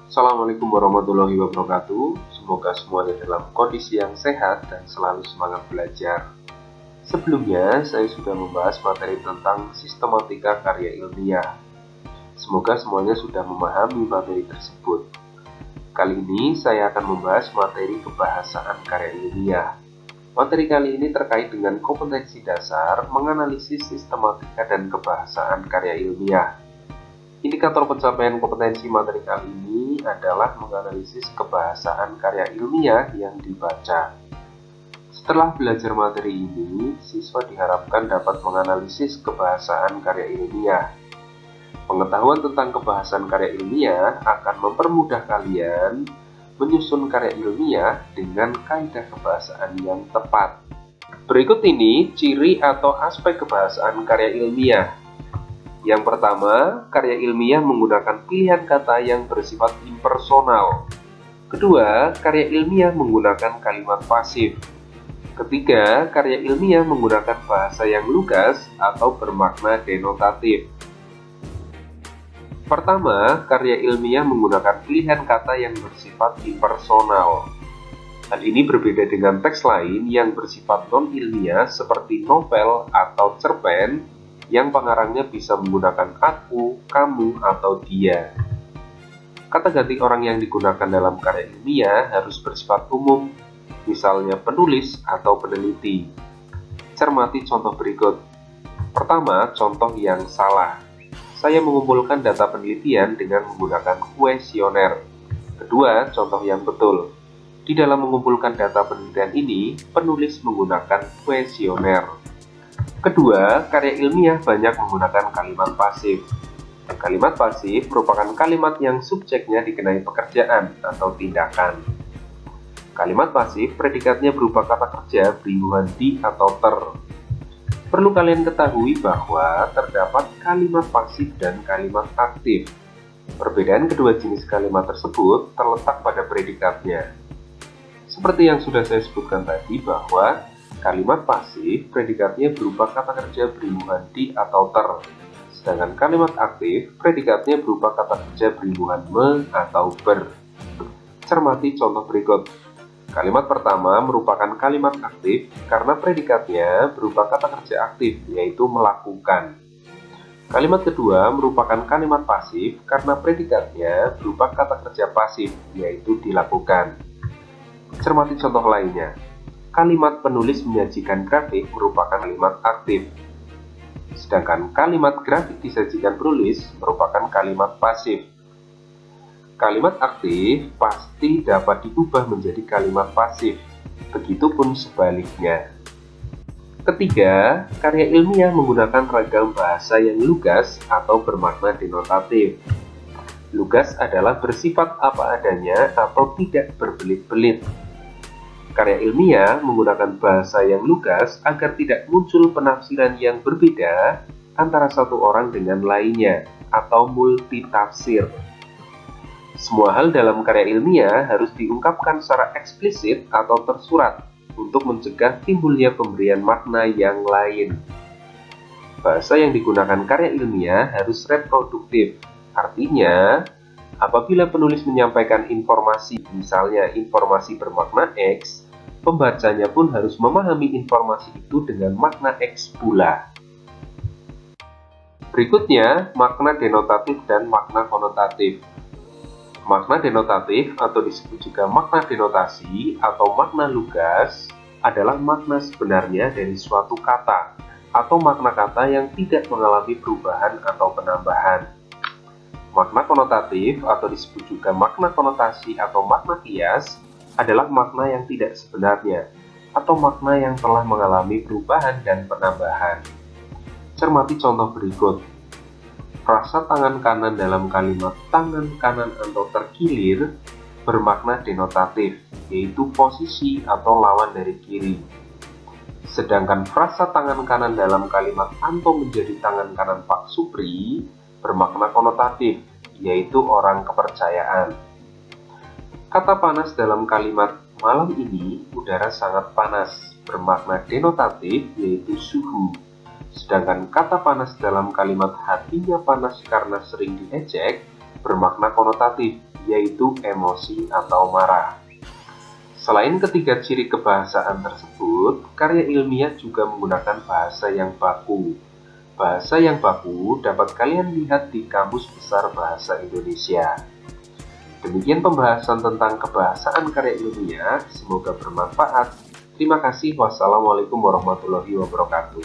Assalamualaikum warahmatullahi wabarakatuh. Semoga semuanya dalam kondisi yang sehat dan selalu semangat belajar. Sebelumnya, saya sudah membahas materi tentang sistematika karya ilmiah. Semoga semuanya sudah memahami materi tersebut. Kali ini saya akan membahas materi kebahasaan karya ilmiah. Materi kali ini terkait dengan kompetensi dasar menganalisis sistematika dan kebahasaan karya ilmiah. Indikator pencapaian kompetensi materi kali ini adalah menganalisis kebahasaan karya ilmiah yang dibaca. Setelah belajar materi ini, siswa diharapkan dapat menganalisis kebahasaan karya ilmiah. Pengetahuan tentang kebahasaan karya ilmiah akan mempermudah kalian menyusun karya ilmiah dengan kaidah kebahasaan yang tepat. Berikut ini ciri atau aspek kebahasaan karya ilmiah. Yang pertama, karya ilmiah menggunakan pilihan kata yang bersifat impersonal. Kedua, karya ilmiah menggunakan kalimat pasif. Ketiga, karya ilmiah menggunakan bahasa yang lugas atau bermakna denotatif. Pertama, karya ilmiah menggunakan pilihan kata yang bersifat impersonal. Hal ini berbeda dengan teks lain yang bersifat non-ilmiah seperti novel atau cerpen yang pengarangnya bisa menggunakan aku, kamu, atau dia. Kata ganti orang yang digunakan dalam karya ilmiah harus bersifat umum, misalnya penulis atau peneliti. Cermati contoh berikut. Pertama, contoh yang salah. Saya mengumpulkan data penelitian dengan menggunakan kuesioner. Kedua, contoh yang betul. Di dalam mengumpulkan data penelitian ini, penulis menggunakan kuesioner. Kedua, karya ilmiah banyak menggunakan kalimat pasif. Kalimat pasif merupakan kalimat yang subjeknya dikenai pekerjaan atau tindakan. Kalimat pasif predikatnya berupa kata kerja berhubungan di atau ter. Perlu kalian ketahui bahwa terdapat kalimat pasif dan kalimat aktif. Perbedaan kedua jenis kalimat tersebut terletak pada predikatnya. Seperti yang sudah saya sebutkan tadi bahwa kalimat pasif predikatnya berupa kata kerja berhubungan di atau ter. Sedangkan kalimat aktif predikatnya berupa kata kerja berhubungan me atau ber. Cermati contoh berikut. Kalimat pertama merupakan kalimat aktif karena predikatnya berupa kata kerja aktif, yaitu melakukan. Kalimat kedua merupakan kalimat pasif karena predikatnya berupa kata kerja pasif, yaitu dilakukan. Cermati contoh lainnya. Kalimat penulis menyajikan grafik merupakan kalimat aktif. Sedangkan kalimat grafik disajikan penulis merupakan kalimat pasif. Kalimat aktif pasti dapat diubah menjadi kalimat pasif. Begitupun sebaliknya. Ketiga, karya ilmiah menggunakan ragam bahasa yang lugas atau bermakna denotatif. Lugas adalah bersifat apa adanya atau tidak berbelit-belit. Karya ilmiah menggunakan bahasa yang lugas agar tidak muncul penafsiran yang berbeda antara satu orang dengan lainnya atau multitafsir. Semua hal dalam karya ilmiah harus diungkapkan secara eksplisit atau tersurat untuk mencegah timbulnya pemberian makna yang lain. Bahasa yang digunakan karya ilmiah harus reproduktif, artinya apabila penulis menyampaikan informasi, misalnya informasi bermakna X, pembacanya pun harus memahami informasi itu dengan makna X pula. Berikutnya, makna denotatif dan makna konotatif. Makna denotatif atau disebut juga makna denotasi atau makna lugas adalah makna sebenarnya dari suatu kata atau makna kata yang tidak mengalami perubahan atau penambahan. Makna konotatif atau disebut juga makna konotasi atau makna kias adalah makna yang tidak sebenarnya atau makna yang telah mengalami perubahan dan penambahan. Cermati contoh berikut. Frasa tangan kanan dalam kalimat tangan kanan atau terkilir bermakna denotatif, yaitu posisi atau lawan dari kiri. Sedangkan frasa tangan kanan dalam kalimat Anto menjadi tangan kanan Pak Supri bermakna konotatif, yaitu orang kepercayaan. Kata panas dalam kalimat malam ini udara sangat panas bermakna denotatif, yaitu suhu. Sedangkan kata panas dalam kalimat hatinya panas karena sering diejek bermakna konotatif, yaitu emosi atau marah. Selain ketiga ciri kebahasaan tersebut, karya ilmiah juga menggunakan bahasa yang baku. Bahasa yang baku dapat kalian lihat di Kamus Besar Bahasa Indonesia. Demikian pembahasan tentang kebahasaan karya ilmiah, semoga bermanfaat. Terima kasih. Wassalamualaikum warahmatullahi wabarakatuh.